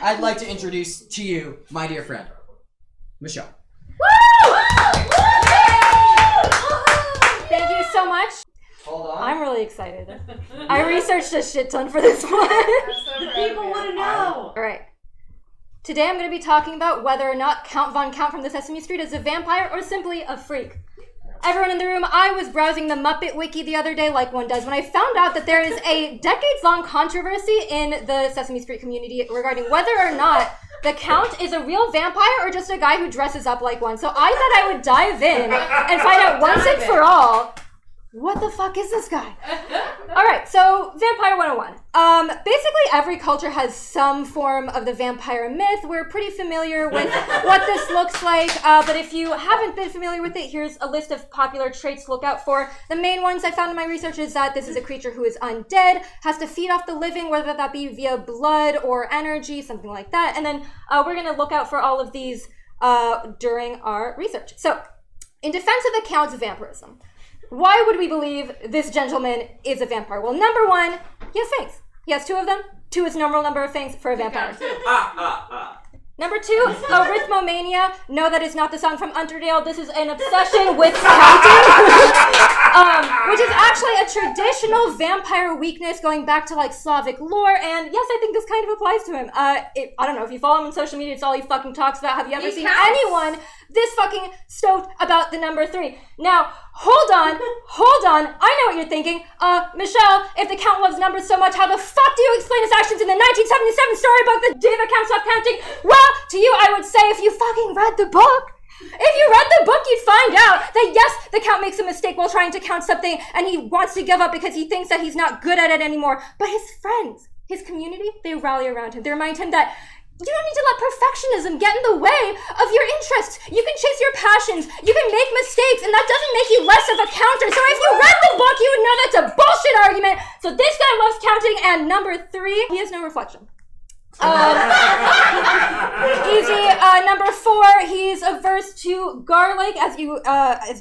I'd like to introduce to you my dear friend, Michelle. Woo! Thank you so much. Hold on. I'm really excited. I researched a shit ton for this one. People want to know. All right. Today I'm going to be talking about whether or not Count Von Count from the Sesame Street is a vampire or simply a freak. Everyone in the room, I was browsing the Muppet Wiki the other day like one does when I found out that there is a decades-long controversy in the Sesame Street community regarding whether or not the Count is a real vampire or just a guy who dresses up like one. So I thought I would dive in and find out once and for all, what the fuck is this guy? All right, so Vampire 101. Basically, every culture has some form of the vampire myth. We're pretty familiar with what this looks like, but if you haven't been familiar with it, here's a list of popular traits to look out for. The main ones I found in my research is that this is a creature who is undead, has to feed off the living, whether that be via blood or energy, something like that. And then we're going to look out for all of these during our research. So, in defense of the Count's vampirism, why would we believe this gentleman is a vampire? Well, number one, he has fangs. He has 2 of them. 2 is normal number of fangs for a vampire. Number 2, arithmomania. No, that is not the song from Undertale. This is an obsession with counting, which is actually a traditional vampire weakness going back to like Slavic lore. And yes, I think this kind of applies to him. I don't know if you follow him on social media. It's all he fucking talks about. Have you ever seen anyone this fucking stoked about the number 3? Now, hold on. I know what you're thinking. Michelle, if the Count loves numbers so much, how the fuck do you explain his actions in the 1977 story about the day the Count stopped counting? Well, to you, I would say if you fucking read the book, you'd find out that yes, the Count makes a mistake while trying to count something and he wants to give up because he thinks that he's not good at it anymore. But his friends, his community, they rally around him. They remind him that you don't need to let perfectionism get in the way of your interests. You can chase your passions. You can make mistakes, and that doesn't make you less of a counter. So if you read the book, you would know that's a bullshit argument. So this guy loves counting, and number 3, he has no reflection. Easy. Number 4, he's averse to garlic, as you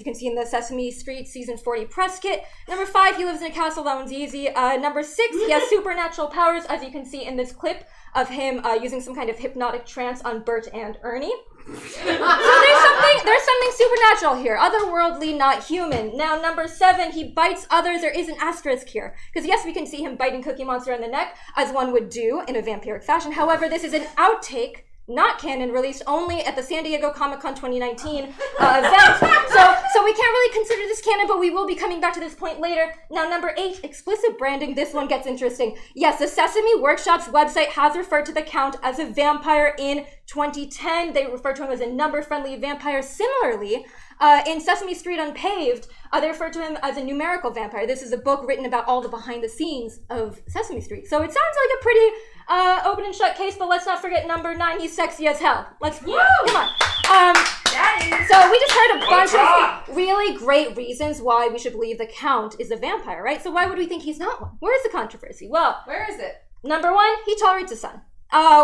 can see in the Sesame Street season 40 press kit. Number 5, he lives in a castle. That one's easy. Number 6, he has supernatural powers, as you can see in this clip of him using some kind of hypnotic trance on Bert and Ernie. So there's something supernatural here, otherworldly, not human. Now, number 7, he bites others. There is an asterisk here, because yes, we can see him biting Cookie Monster in the neck, as one would do in a vampiric fashion. However, this is an outtake, not canon, released only at the San Diego Comic-Con 2019 event. So we can't really consider this canon, but we will be coming back to this point later. Now, number 8, explicit branding. This one gets interesting. Yes, the Sesame Workshop's website has referred to the Count as a vampire in 2010. They refer to him as a number-friendly vampire. Similarly, in Sesame Street Unpaved, they refer to him as a numerical vampire. This is a book written about all the behind-the-scenes of Sesame Street. So it sounds like a pretty open and shut case, but let's not forget number 9, he's sexy as hell. Come on. So we just heard a bunch of really great reasons why we should believe the Count is a vampire, right? So why would we think he's not one? Where is the controversy? Well, where is it? Number 1, he tolerates the sun.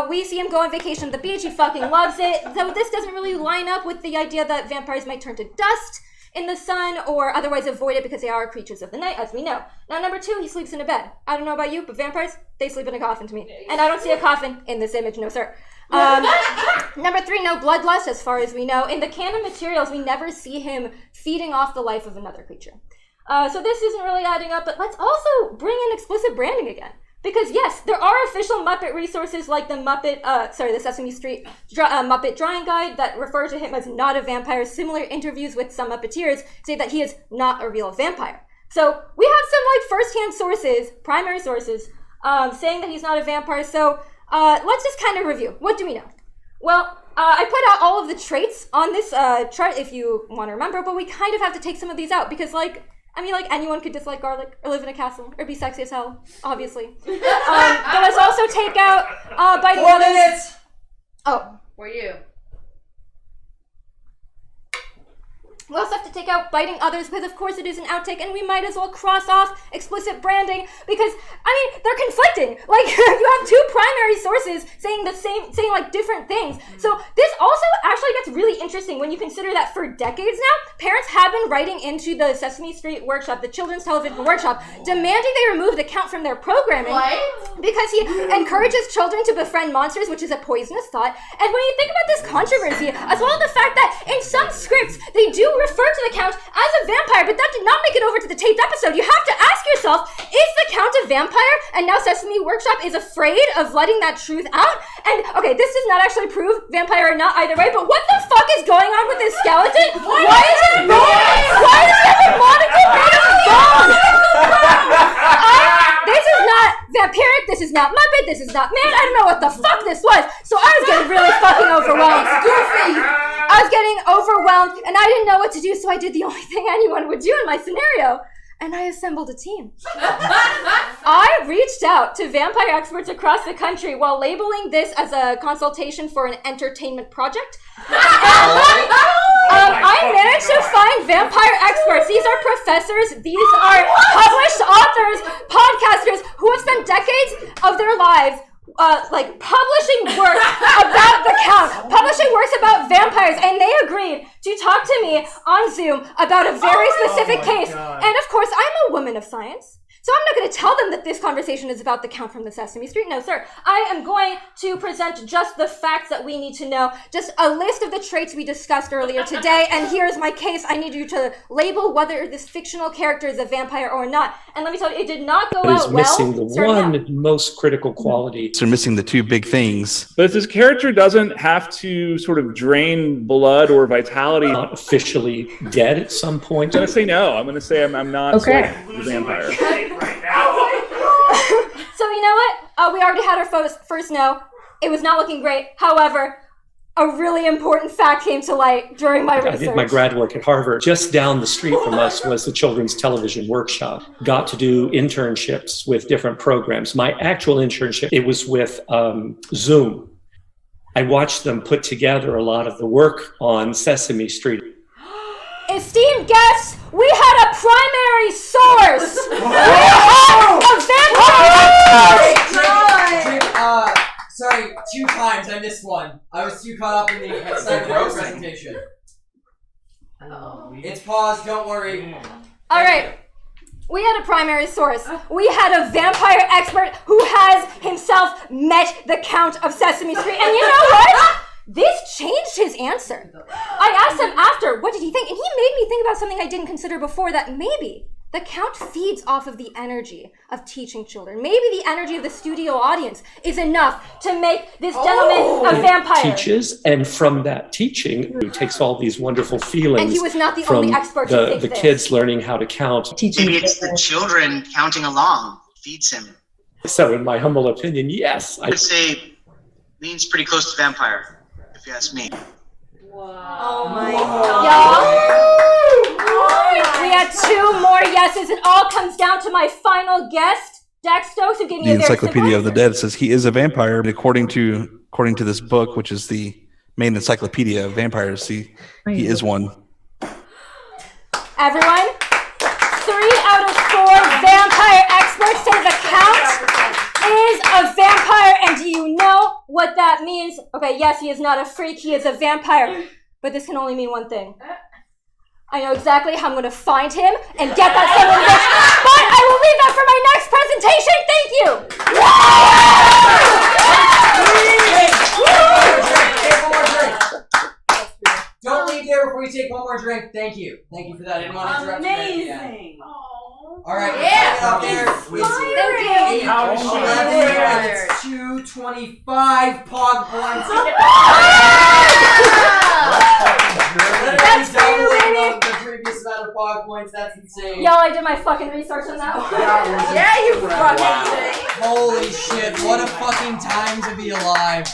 We see him go on vacation at the beach. He fucking loves it. So this doesn't really line up with the idea that vampires might turn to dust in the sun or otherwise avoid it because they are creatures of the night, as we know. Now, number 2, he sleeps in a bed. I don't know about you, but vampires, they sleep in a coffin to me. And I don't see a coffin in this image, no sir. Number 3, no bloodlust, as far as we know. In the canon materials, we never see him feeding off the life of another creature. So this isn't really adding up, but let's also bring in explicit branding again. Because yes, there are official Muppet resources like the Sesame Street Muppet Drawing Guide that refer to him as not a vampire. Similar interviews with some Muppeteers say that he is not a real vampire. So we have some like first-hand sources, primary sources, saying that he's not a vampire. So let's just kind of review. What do we know? Well, I put out all of the traits on this chart if you want to remember, but we kind of have to take some of these out because anyone could dislike garlic or live in a castle or be sexy as hell, obviously. But let's also take out biting others. Oh. Were you? We also have to take out biting others because, of course, it is an outtake, and we might as well cross off explicit branding because, they're conflicting. Like, you have two primary sources saying different things. So this also actually gets really interesting when you consider that for decades now, parents have been writing into the Sesame Street workshop, the children's television workshop, demanding they remove the count from their programming. What? Because he encourages children to befriend monsters, which is a poisonous thought. And when you think about this controversy, as well as the fact that in some scripts, they do refer to the Count as a vampire, but that did not make it over to the taped episode. You have to ask yourself, is the Count a vampire? And now Sesame Workshop is afraid of letting that truth out? And, okay, this does not actually prove vampire or not either way, but what the fuck is going on with this skeleton? Why is his bone? Why does he have a monocle made of bone? This is not vampiric, this is not Muppet, this is not man, I don't know what the fuck this was. So I was getting really fucking overwhelmed. I was getting overwhelmed and I didn't know what to do, so I did the only thing anyone would do in my scenario. And I assembled a team. I reached out to vampire experts across the country while labeling this as a consultation for an entertainment project. I managed to find vampire experts. These are professors, these are published authors, podcasters who have spent decades of their lives publishing works about the Count, publishing works about vampires, and they agreed to talk to me on Zoom about a very specific case. God. And of course, I'm a woman of science, so I'm not going to tell them that this conversation is about the Count from the Sesame Street. No, sir. I am going to present just the facts that we need to know, just a list of the traits we discussed earlier today, and here's my case. I need you to label whether this fictional character is a vampire or not. And let me tell you, it did not go out well. It's missing the one most critical quality. So they're missing the two big things. But if this character doesn't have to sort of drain blood or vitality... Not officially dead at some point. I'm going to say no. I'm going to say I'm not a vampire. So you know what? We already had our first no. It was not looking great. However, a really important fact came to light during my research. I did my grad work at Harvard. Just down the street from us was the Children's Television Workshop. Got to do internships with different programs. My actual internship, it was with Zoom. I watched them put together a lot of the work on Sesame Street. Esteemed guests, we had a primary source. We had a vampire. Sorry, 2 times I missed one. I was too caught up in the excitement of the presentation. It's paused, don't worry. All right. We had a primary source. We had a vampire expert who has himself met the Count of Sesame Street. And you know what? This changed his answer. I asked him after, what did he think? And he made me think about something I didn't consider before, that maybe the Count feeds off of the energy of teaching children. Maybe the energy of the studio audience is enough to make this gentleman a vampire. Teaches, and from that teaching, he takes all these wonderful feelings. And he was not the only expert to think the kids learning how to count. Maybe it's the children counting along feeds him. So in my humble opinion, yes. I would say leans pretty close to vampire, if you ask me. Wow. Oh my God. We had 2 more yeses. It all comes down to my final guest, Dax Stokes, who gave me the a very Encyclopedia of the Dead says he is a vampire. But according to this book, which is the main encyclopedia of vampires, he is one. Everyone, 3 out of 4 vampire experts say the Count is a vampire. And do you know what that means? Okay, yes, he is not a freak. He is a vampire. But this can only mean one thing. I know exactly how I'm going to find him and get that son of a bitch, but I will leave that for my next presentation. Thank you. Don't leave there before you take one more drink. Thank you. Thank you for that. I didn't want to interrupt you. Amazing. All right. Yeah. Up there. Thank you. It's 225 pog points. That's doubling the previous amount of pog points. That's insane. Y'all, I did my fucking research on that one. Yeah, you fucking did. Holy shit! What a fucking time to be alive.